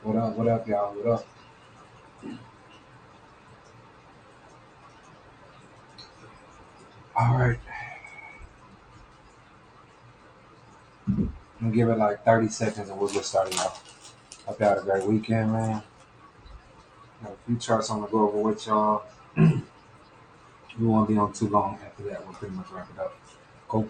What up? What up, y'all? What up? All right. I'm gonna give it like 30 seconds and we'll get started, y'all. Hope y'all had a great weekend, man. Got a few charts I'm gonna go over with y'all. We won't be on too long after that. We'll pretty much wrap it up. Cool.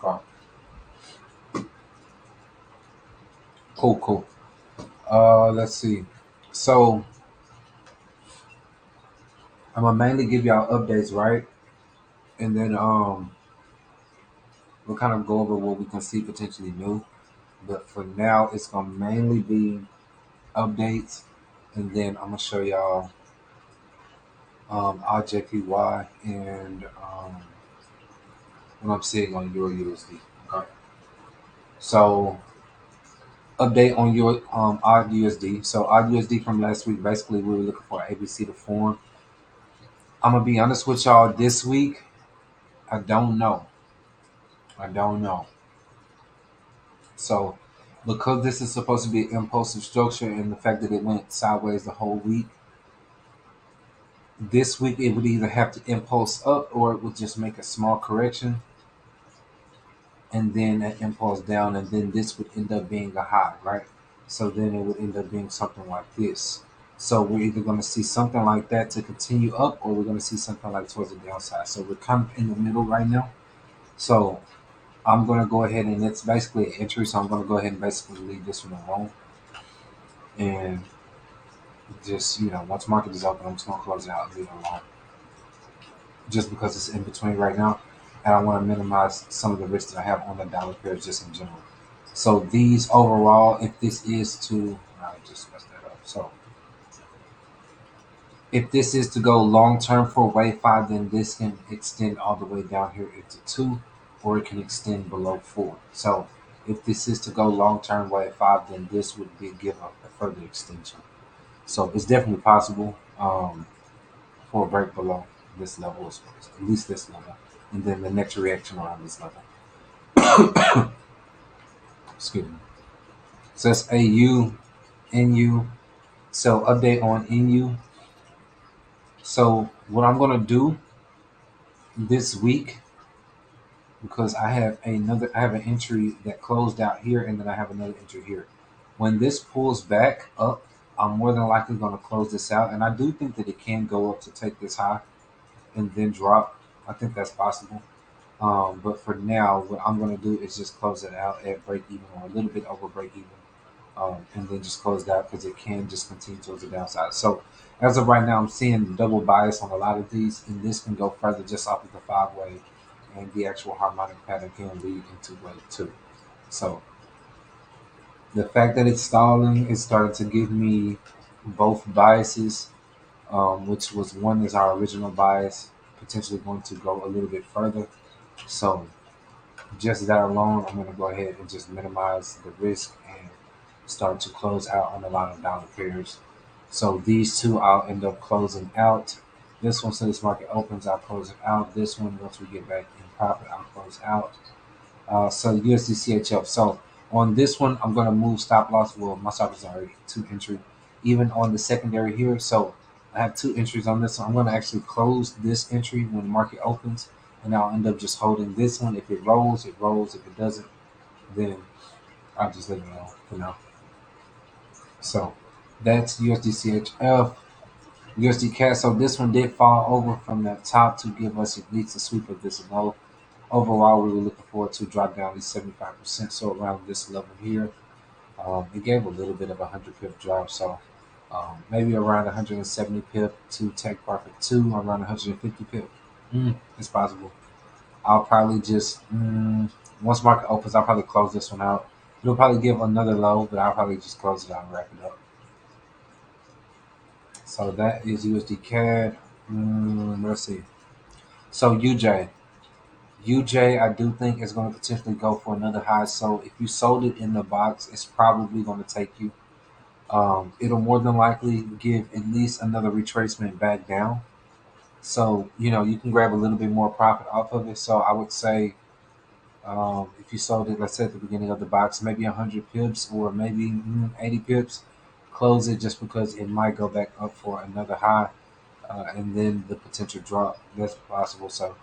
Okay. Cool, cool. Let's see. So I'm gonna mainly give y'all updates, right? And then we'll kind of go over what we can see potentially new. But for now, it's gonna mainly be updates, and then I'm gonna show y'all RJPY and what I'm seeing on Euro USD. Okay. So update on your odd USD. So odd USD from last week. Basically, we were looking for ABC to form. I'm gonna be honest with y'all. This week, I don't know. I don't know. So because this is supposed to be an impulsive structure, and the fact that it went sideways the whole week, this week it would either have to impulse up or it would just make a small correction and then an impulse down, and then this would end up being a high, right? So then it would end up being something like this. So we're either going to see something like that to continue up, or we're going to see something like towards the downside. So we're kind of in the middle right now. So I'm going to go ahead and it's basically an entry. So I'm going to go ahead and basically leave this one alone. And just, once market is open, I'm just going to close it out and leave it alone. Just because it's in between right now. And I want to minimize some of the risks that I have on the dollar pairs just in general. So these overall, if this is to, I just messed that up. So if this is to go long term for wave five, then this can extend all the way down here into two, or it can extend below four. So if this is to go long term wave five, then this would be give a further extension. So it's definitely possible for a break below this level, at least this level, and then the next reaction around this level. Excuse me. So that's AU, NU. So update on NU. So what I'm gonna do this week, because I have an entry that closed out here, and then I have another entry here. When this pulls back up, I'm more than likely gonna close this out, and I do think that it can go up to take this high and then drop. I think that's possible. But for now, what I'm gonna do is just close it out at break even or a little bit over break even, and then just close that because it can just continue towards the downside. So as of right now, I'm seeing double bias on a lot of these, and this can go further just off of the five-way, and the actual harmonic pattern can lead into wave two. So the fact that it's stalling is starting to give me both biases, which was one is our original bias, potentially going to go a little bit further. So just that alone, I'm going to go ahead and just minimize the risk and start to close out on a lot of dollar pairs. So these two I'll end up closing out. This one, since this market opens, I'll close it out. This one, once we get back in profit, I'll close out. So USD CHF. So on this one, I'm going to move stop loss. Well, my stop is already two entry. Even on the secondary here. So I have two entries on this. So I'm going to actually close this entry when the market opens. And I'll end up just holding this one. If it rolls, it rolls. If it doesn't, then I'll just leave it alone for now. So that's USD CHF. USD CAD. So this one did fall over from the top to give us at least a sweep of this low. Overall, we were looking forward to drop down to 75%. So around this level here, it gave a little bit of a 100 pip drop. So Maybe around 170 pip to take profit two, around 150 pip. It's possible. I'll probably just once market opens, I'll probably close this one out. It'll probably give another low, but I'll probably just close it out and wrap it up. So that is USD CAD. Let's see. So UJ, I do think is going to potentially go for another high. So if you sold it in the box, it's probably going to take you. It'll more than likely give at least another retracement back down. So you can grab a little bit more profit off of it. So I would say if you sold it, let's say at the beginning of the box, maybe 100 pips or maybe 80 pips, close it just because it might go back up for another high and then the potential drop. That's possible. So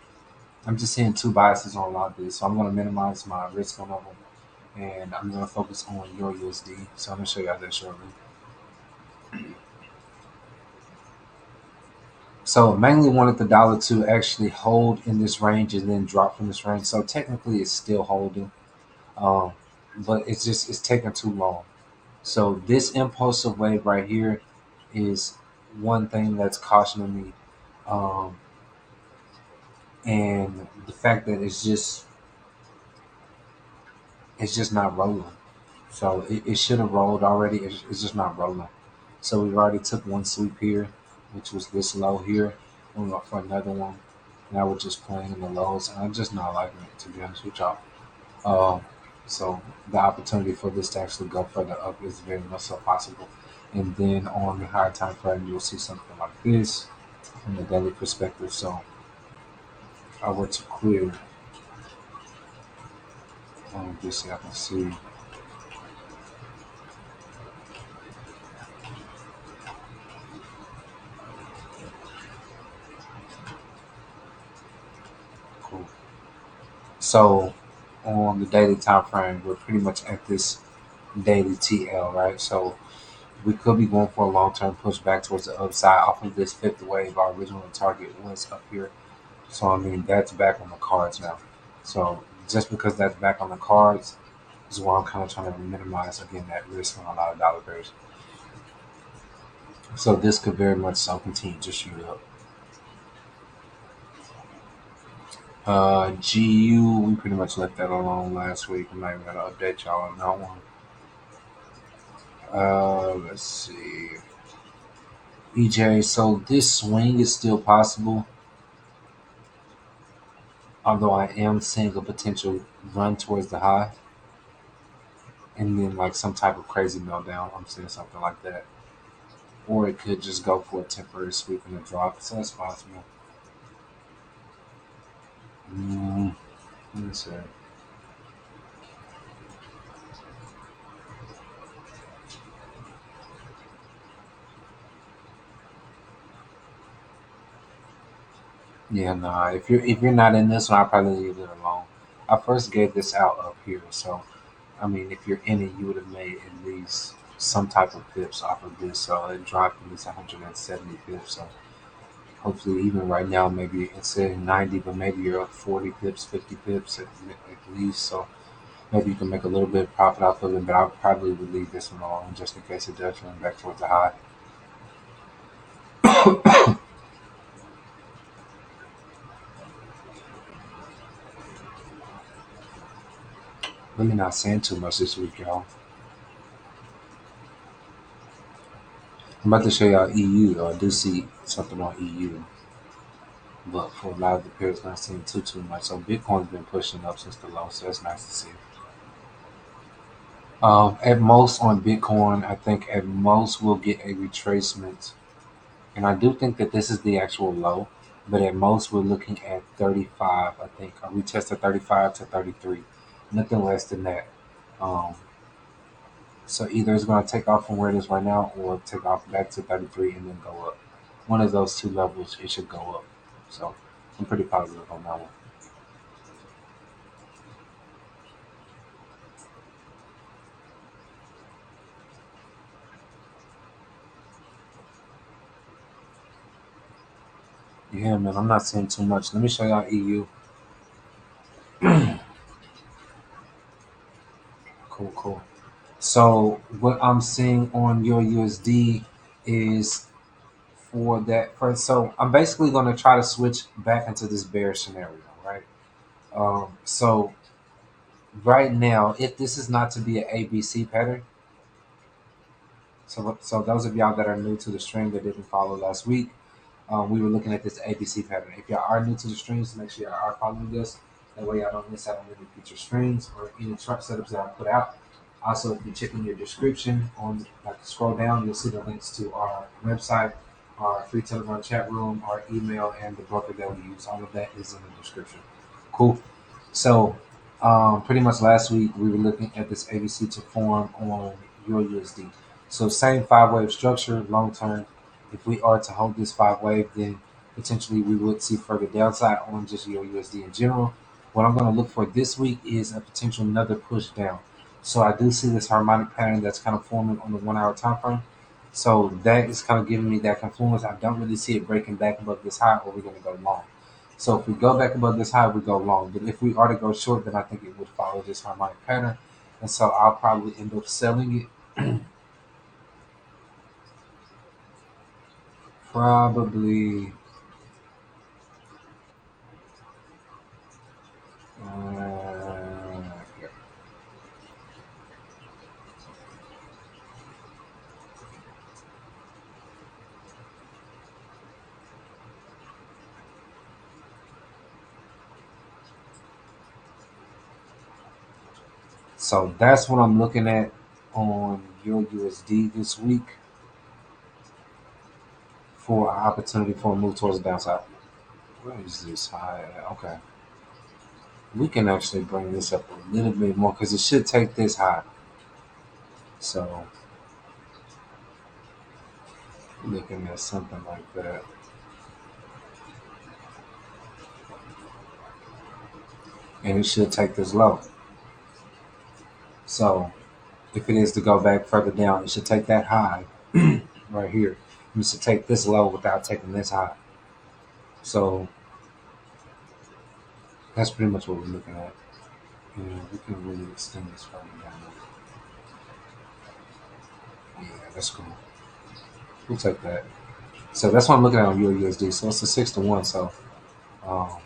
I'm just seeing two biases on a lot of this. So I'm going to minimize my risk on them and I'm going to focus on your USD. So I'm going to show you how that shortly. So mainly wanted the dollar to actually hold in this range and then drop from this range. So technically it's still holding, um, but it's taking too long. So this impulsive wave right here is one thing that's cautioning me, um, and the fact that it's just not rolling. So it should have rolled already. It's just not rolling. So we already took one sweep here, which was this low here. We went for another one. Now we're just playing in the lows, and I'm just not liking it, to be honest with y'all. Um, so the opportunity for this to actually go further up is very much so possible. And then on the higher time frame, you'll see something like this from the daily perspective. So if I were to clear this, I can see. Cool. So on the daily time frame, we're pretty much at this daily TL, right? So we could be going for a long term push back towards the upside off of this fifth wave. Our original target was up here. So I mean that's back on the cards now. So just because that's back on the cards is why I'm kind of trying to minimize again that risk on a lot of dollar pairs. So this could very much so continue to shoot up. GU, we pretty much left that alone last week. I'm not even gonna update y'all on that one. Let's see. EJ, so this swing is still possible, although I am seeing a potential run towards the high and then like some type of crazy meltdown. I'm seeing something like that. Or it could just go for a temporary sweep and a drop. So that's possible. Mm, let me see. Yeah, nah. If you're not in this one, I'll probably leave it alone. I first gave this out up here, so I mean, if you're in it, you would have made at least some type of pips off of this. So it dropped at least 170 pips. So hopefully, even right now, maybe instead of 90, but maybe you're up 40 pips, 50 pips at least. So maybe you can make a little bit of profit off of it. But I probably would leave this one alone just in case it does run back towards the high. Really not saying too much this week, y'all. I'm about to show y'all EU though. I do see something on EU, but for a lot of the pairs, not seeing too much. So Bitcoin's been pushing up since the low, so that's nice to see. At most on Bitcoin, I think at most we'll get a retracement, and I do think that this is the actual low. But at most we're looking at 35. I think we tested 35 to 33, nothing less than that. Um, so either it's going to take off from where it is right now, or take off back to 33 and then go up. One of those two levels, it should go up. So I'm pretty positive on that one. Yeah, man, I'm not seeing too much. Let me show y'all EU. Cool, cool. So what I'm seeing on your USD. is for that first. So I'm basically going to try to switch back into this bear scenario, right? So right now, if this is not to be an ABC pattern, so those of y'all that are new to the stream that didn't follow last week, we were looking at this ABC pattern. If y'all are new to the streams, make sure y'all are following this. That way, y'all don't miss out on any future streams or any chart setups that I put out. Also, if you check in your description on, like, scroll down, you'll see the links to our website, our free Telegram chat room, our email, and the broker that we use. All of that is in the description. Cool. So, pretty much last week we were looking at this ABC to form on your USD. So, same five-wave structure, long term. If we are to hold this five wave, then potentially we would see further downside on just your USD in general. What I'm going to look for this week is a potential another push down. So I do see this harmonic pattern that's kind of forming on the 1 hour time frame. So that is kind of giving me that confluence. I don't really see it breaking back above this high, or we're going to go long. So if we go back above this high, we go long. But if we are to go short, then I think it would follow this harmonic pattern. And so I'll probably end up selling it probably. Uh, So that's what I'm looking at on your USD this week for an opportunity for a move towards the downside. Where is this high at? Okay. We can actually bring this up a little bit more because it should take this high. So looking at something like that. And it should take this low. So if it is to go back further down, it should take that high right here. It should take this low without taking this high. So that's pretty much what we're looking at. And we can really extend this further down. Yeah, that's cool. We'll take that. So that's what I'm looking at on your USD. So it's a 6 to 1. So um,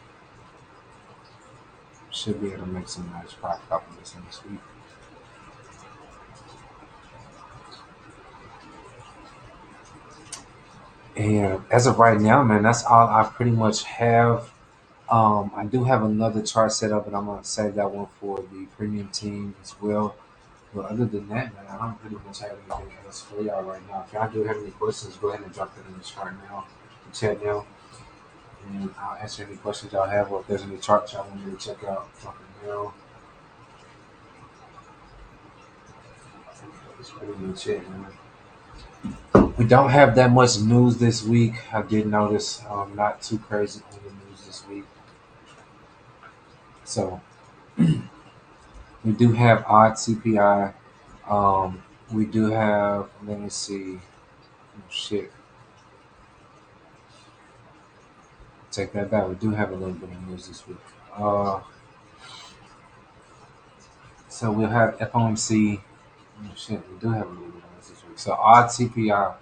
should be able to make some nice profit off of this in this week. And as of right now, man, that's all I pretty much have. I do have another chart set up, and I'm gonna save that one for the premium team as well. But other than that, man, I don't pretty much have anything else for y'all right now. If y'all do have any questions, go ahead and drop that in the chart now, the chat now, and I'll answer any questions y'all have, or if there's any charts y'all want me to check out, drop it now. That's pretty much it, man. We don't have that much news this week. I did notice not too crazy on the news this week. So we do have odd CPI. We do have, let me see. Oh, shit. Take that back. We do have a little bit of news this week. Uh, so we'll have FOMC. Oh, shit. We do have a little bit of news this week. So odd CPI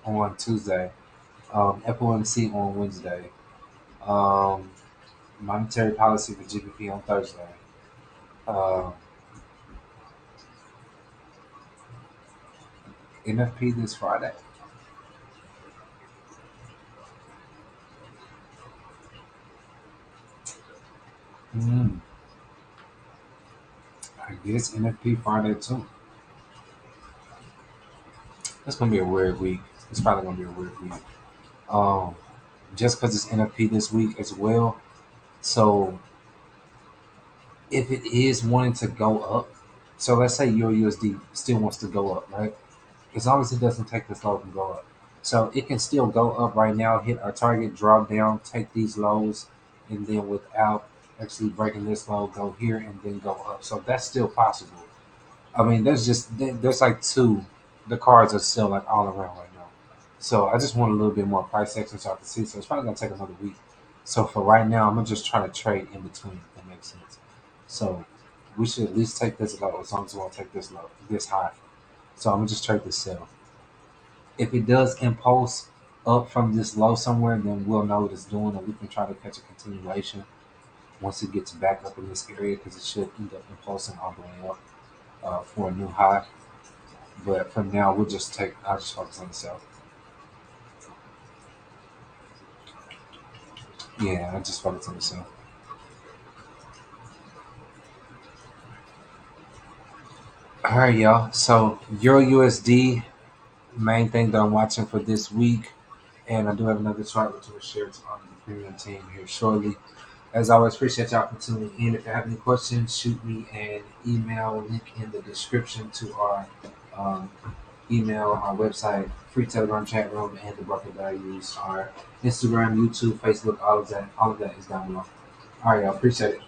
on Tuesday. FOMC on Wednesday. Um, monetary policy for GBP on Thursday. Uh, NFP this Friday. Mm, I guess NFP Friday too. It's gonna be a weird week. It's probably gonna be a weird week. Um, just because it's NFP this week as well. So if it is wanting to go up, so let's say your USD still wants to go up, right? As long as it doesn't take this low and go up. So it can still go up right now, hit our target, drop down, take these lows, and then without actually breaking this low, go here and then go up. So that's still possible. I mean, there's like two. The cards are still like all around right now. So I just want a little bit more price action so I can see. So it's probably gonna take another week. So for right now, I'm gonna just try to trade in between. If that makes sense. So we should at least take this low as long as we won't take this low, this high. So I'm gonna just trade this sell. If it does impulse up from this low somewhere, then we'll know what it's doing, and we can try to catch a continuation once it gets back up in this area, because it should end up impulsing all the way up for a new high. But for now, I'll just focus on the sell. Yeah, I just focus on the sell. All right, y'all. So Euro USD, main thing that I'm watching for this week, and I do have another chart which we'll share to on the premium team here shortly. As always, appreciate y'all for tuning in. If you have any questions, shoot me an email. Link in the description to our um, email, our website, free Telegram chat room, and the broker that I use. Our Instagram, YouTube, Facebook, all of that is down below. All right, y'all. Appreciate it.